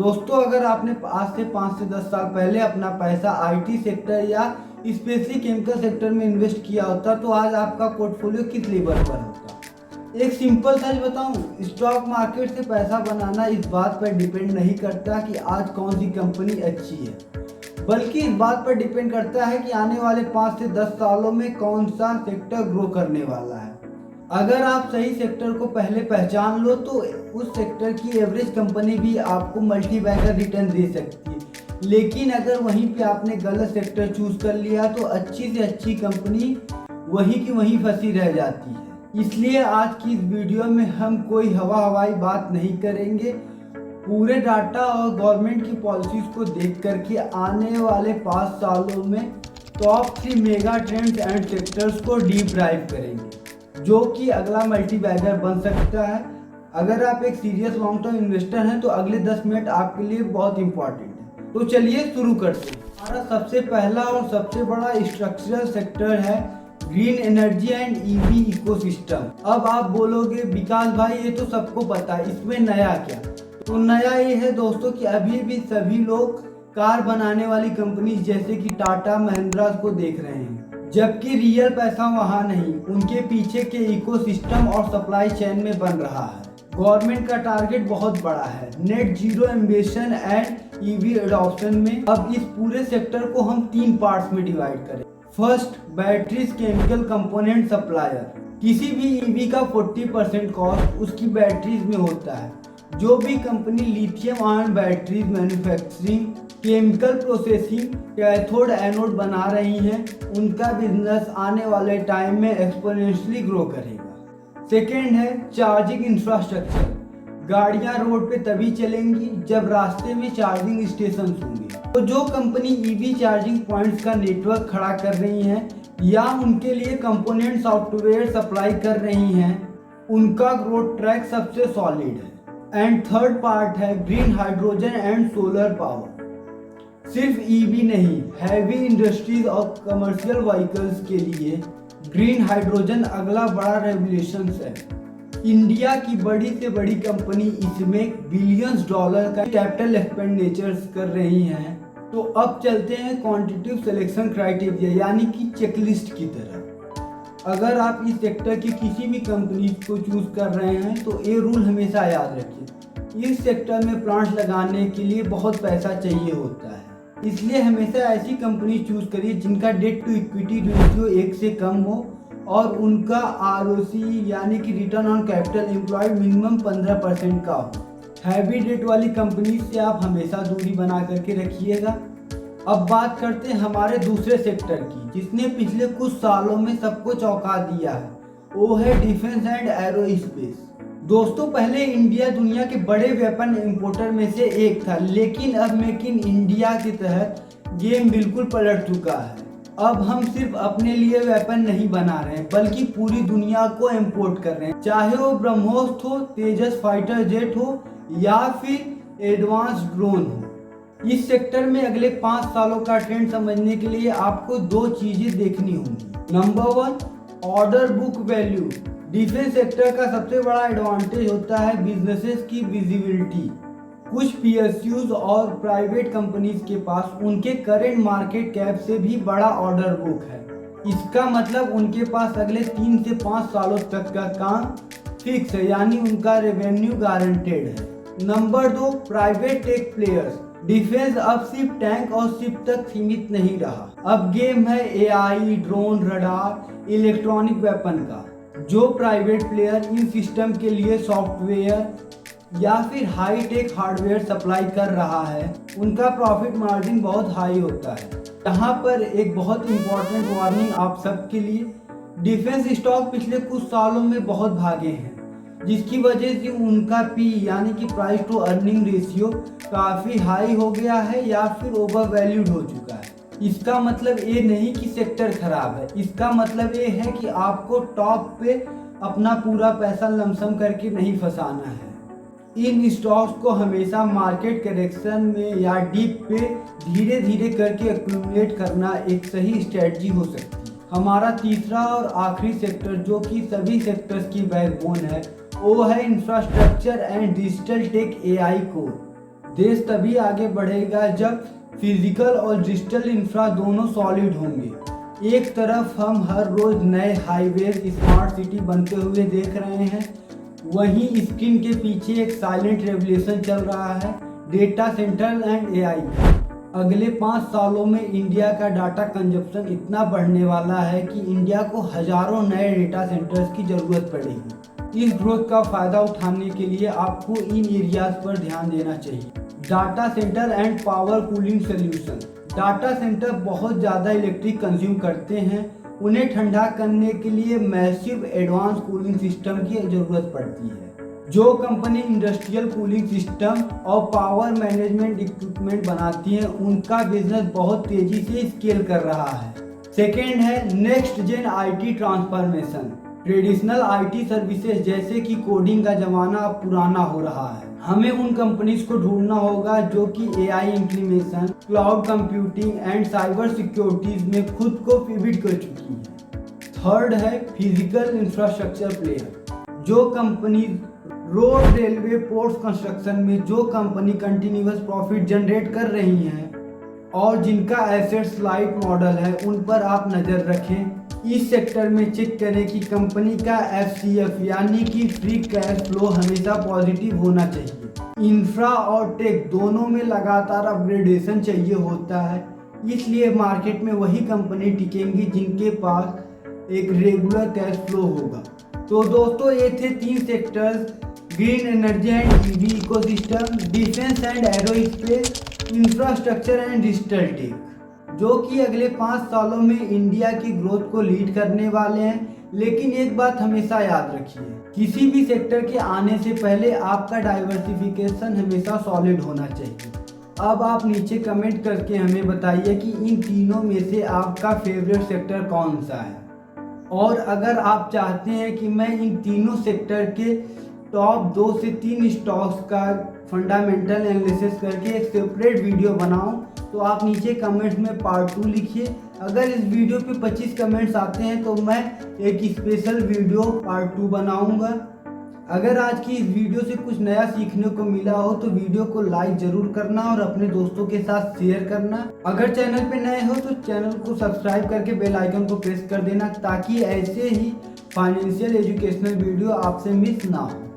दोस्तों, अगर आपने आज से 5 से 10 साल पहले अपना पैसा आईटी सेक्टर या स्पेशली केमिकल सेक्टर में इन्वेस्ट किया होता तो आज आपका पोर्टफोलियो किस लेवल पर होता। एक सिंपल सच बताऊं, स्टॉक मार्केट से पैसा बनाना इस बात पर डिपेंड नहीं करता कि आज कौन सी कंपनी अच्छी है, बल्कि इस बात पर डिपेंड करता है कि आने वाले 5 से 10 सालों में कौन सा सेक्टर ग्रो करने वाला है। अगर आप सही सेक्टर को पहले पहचान लो तो उस सेक्टर की एवरेज कंपनी भी आपको मल्टीबैगर रिटर्न दे सकती है। लेकिन अगर वहीं पे आपने गलत सेक्टर चूज कर लिया तो अच्छी से अच्छी कंपनी वहीं की वहीं फंसी रह जाती है। इसलिए आज की इस वीडियो में हम कोई हवाई बात नहीं करेंगे, पूरे डाटा और गवर्नमेंट की पॉलिसीज को देख करके आने वाले 5 सालों में top 3 mega trends and sectors को डीप डाइव करेंगे, जो कि अगला मल्टीबैगर बन सकता है। अगर आप एक सीरियस लॉन्ग टर्म इन्वेस्टर हैं तो अगले 10 मिनट आपके लिए बहुत इंपॉर्टेंट है। तो चलिए शुरू करते हैं। हमारा सबसे पहला और सबसे बड़ा स्ट्रक्चरल सेक्टर है green energy and EV ecosystem. अब आप बोलोगे विकास भाई ये तो सबको पता है, इसमें नया क्या? तो नया ये है दोस्तों कि अभी भी सभी लोग कार बनाने वाली कंपनी जैसे कि टाटा महिंद्रा को देख रहे हैं, जबकि रियल पैसा वहां नहीं, उनके पीछे के इकोसिस्टम और सप्लाई चेन में बन रहा है। गवर्नमेंट का टारगेट बहुत बड़ा है, net zero ambition and EV adoption में। अब इस पूरे सेक्टर को हम 3 पार्ट्स में डिवाइड करें। First, batteries chemical component supplier. किसी भी ईवी का 40% कॉस्ट उसकी बैटरीज में होता है। जो भी company lithium ion batteries manufacturing, chemical processing, cathode anode बना रही हैं, उनका बिजनेस आने वाले टाइम में एक्सपोनेंशियली ग्रो करेगा। सेकेंड है चार्जिंग इंफ्रास्ट्रक्चर। गाड़ियां रोड पे तभी चलेंगी जब रास्ते में चार्जिंग स्टेशन होंगे। तो जो कंपनी ईवी चार्जिंग पॉइंट्स का नेटवर्क खड़ा कर रही हैं या उनके लिए कंपोनेंट सॉफ्टवेयर सप्लाई कर रही हैं, उनका ग्रोथ ट्रैक सबसे सॉलिड है। एंड थर्ड पार्ट है green hydrogen and solar power. सिर्फ ईवी नहीं, हैवी इंडस्ट्रीज और कमर्शियल व्हीकल्स के लिए ग्रीन हाइड्रोजन अगला बड़ा रेवोल्यूशन है। इंडिया की बड़ी से बड़ी कंपनी इसमें बिलियंस डॉलर का कैपिटल एक्सपेंडिचर्स कर रही हैं। तो अब चलते हैं क्वांटिटेटिव सिलेक्शन क्राइटेरिया यानी कि चेकलिस्ट की तरह। अगर आप इस सेक्टर की किसी भी कंपनी को चूज कर रहे हैं तो ये रूल हमेशा याद रखिए, इस सेक्टर में प्लांट्स लगाने के लिए बहुत पैसा चाहिए होता है। इसलिए हमेशा ऐसी कंपनी चूज करिए जिनका डेट टू इक्विटी रेशियो 1 से कम हो और उनका आरओसी यानी कि return on capital employed minimum 15% का हो। हैवी डेट वाली कंपनी से आप हमेशा दूरी बना करके रखिएगा। अब बात करते हैं हमारे दूसरे सेक्टर की, जिसने पिछले कुछ सालों में सबको चौंका दिया है, वो है डिफेंस एंड एरोस्पेस। दोस्तों, पहले इंडिया दुनिया के बड़े वेपन इंपोर्टर में से एक था, लेकिन अब मेक इन इंडिया के तहत गेम बिल्कुल पलट चुका है। अब हम सिर्फ अपने लिए वेपन नहीं बना रहे हैं बल्कि पूरी दुनिया को इंपोर्ट कर रहे हैं, चाहे वो ब्रह्मोस हो, तेजस फाइटर जेट हो या फिर एडवांस ड्रोन हो। इस सेक्टर में अगले 5 सालों का ट्रेंड समझने के लिए आपको 2 चीजें देखनी होंगी। Number 1, order book value. Defence sector का सबसे बड़ा एडवांटेज होता है बिजनेसेस की विजिबिलिटी। कुछ पीएसयूज और प्राइवेट कंपनीज के पास उनके करेंट मार्केट कैप से भी बड़ा ऑर्डर बुक है। इसका मतलब उनके पास अगले 3 से 5 सालों तक का काम फिक्स है, यानी उनका रेवेन्यू गारंटेड है। Number 2, private tech players. Defence अब सिर्फ टैंक और शिप तक सीमित नहीं रहा, अब गेम है AI, drone, radar, electronic weapon का। जो प्राइवेट प्लेयर इन सिस्टम के लिए सॉफ्टवेयर या फिर हाई टेक हार्डवेयर सप्लाई कर रहा है, उनका प्रॉफिट मार्जिन बहुत हाई होता है। यहाँ पर एक बहुत इंपॉर्टेंट वार्निंग आप सबके लिए, डिफेंस स्टॉक पिछले कुछ सालों में बहुत भागे हैं, जिसकी वजह से उनका पी यानी कि प्राइस टू अर्निंग रेशियो काफ़ी हाई हो गया है या फिर ओवर वैल्यूड हो चुका है। इसका मतलब ये नहीं कि सेक्टर खराब है, इसका मतलब ये है कि आपको टॉप पे अपना पूरा पैसा लमसम करके नहीं फंसाना है। इन स्टॉक्स को हमेशा मार्केट करेक्शन में या डीप पे धीरे धीरे करके एक्यूमुलेट करना एक सही स्ट्रेटजी हो सकती है। हमारा तीसरा और आखिरी सेक्टर जो कि सभी सेक्टर्स की बैकबोन है, वो है infrastructure and digital tech AI core. देश तभी आगे बढ़ेगा जब फिजिकल और डिजिटल इंफ्रा दोनों सॉलिड होंगे। एक तरफ हम हर रोज नए हाईवे स्मार्ट सिटी बनते हुए देख रहे हैं, वहीं स्क्रीन के पीछे एक साइलेंट रेवोल्यूशन चल रहा है, डेटा सेंटर एंड एआई। अगले 5 सालों में इंडिया का डाटा कंजप्शन इतना बढ़ने वाला है कि इंडिया को हजारों नए डेटा सेंटर्स की जरूरत पड़ेगी। इस ग्रोथ का फायदा उठाने के लिए आपको इन एरियाज पर ध्यान देना चाहिए। Data centre and power cooling solution. Data centre बहुत ज़्यादा इलेक्ट्रिक कंज्यूम करते हैं, उन्हें ठंडा करने के लिए मैसिव एडवांस कूलिंग सिस्टम की ज़रूरत पड़ती है। जो कंपनी इंडस्ट्रियल कूलिंग सिस्टम और पावर मैनेजमेंट इक्विपमेंट बनाती है, उनका बिजनेस बहुत तेजी से स्केल कर रहा है। सेकेंड है next gen IT transformation. Traditional IT services जैसे कि कोडिंग का जमाना अब पुराना हो रहा है। हमें उन कंपनीज को ढूंढना होगा जो कि AI implementation, cloud computing and cyber securities में खुद को पिविट कर चुकी है। थर्ड है फिजिकल इंफ्रास्ट्रक्चर प्लेयर। जो company road, railway, ports construction में जो कंपनी कंटिन्यूअस प्रॉफिट जनरेट कर रही हैं और जिनका एसेट्स लाइट मॉडल है, उन पर आप नज़र रखें। इस सेक्टर में चेक करें कि कंपनी का FCF यानी कि फ्री कैश फ्लो हमेशा पॉजिटिव होना चाहिए। इंफ्रा और टेक दोनों में लगातार अपग्रेडेशन चाहिए होता है, इसलिए मार्केट में वही कंपनी टिकेंगी जिनके पास एक रेगुलर कैश फ्लो होगा। तो दोस्तों, ये थे 3 sectors: green energy and EV ecosystem, defence and aerospace, infrastructure and digital tech, जो कि अगले 5 सालों में इंडिया की ग्रोथ को लीड करने वाले हैं। लेकिन एक बात हमेशा याद रखिए, किसी भी सेक्टर के आने से पहले आपका डाइवर्सिफिकेशन हमेशा सॉलिड होना चाहिए। अब आप नीचे कमेंट करके हमें बताइए कि इन तीनों में से आपका फेवरेट सेक्टर कौन सा है। और अगर आप चाहते हैं कि मैं इन तीनों सेक्टर के टॉप 2 से 3 स्टॉक्स का फंडामेंटल एनालिसिस करके एक सेपरेट वीडियो बनाऊं, तो आप नीचे कमेंट्स में पार्ट 2 लिखिए। अगर इस वीडियो पे 25 कमेंट्स आते हैं तो मैं एक स्पेशल वीडियो पार्ट 2 बनाऊंगा। अगर आज की इस वीडियो से कुछ नया सीखने को मिला हो तो वीडियो को लाइक जरूर करना और अपने दोस्तों के साथ शेयर करना। अगर चैनल पे नए हो तो चैनल को सब्सक्राइब करके बेल आइकन को प्रेस कर देना, ताकि ऐसे ही फाइनेंशियल एजुकेशनल वीडियो आपसे मिस ना हो।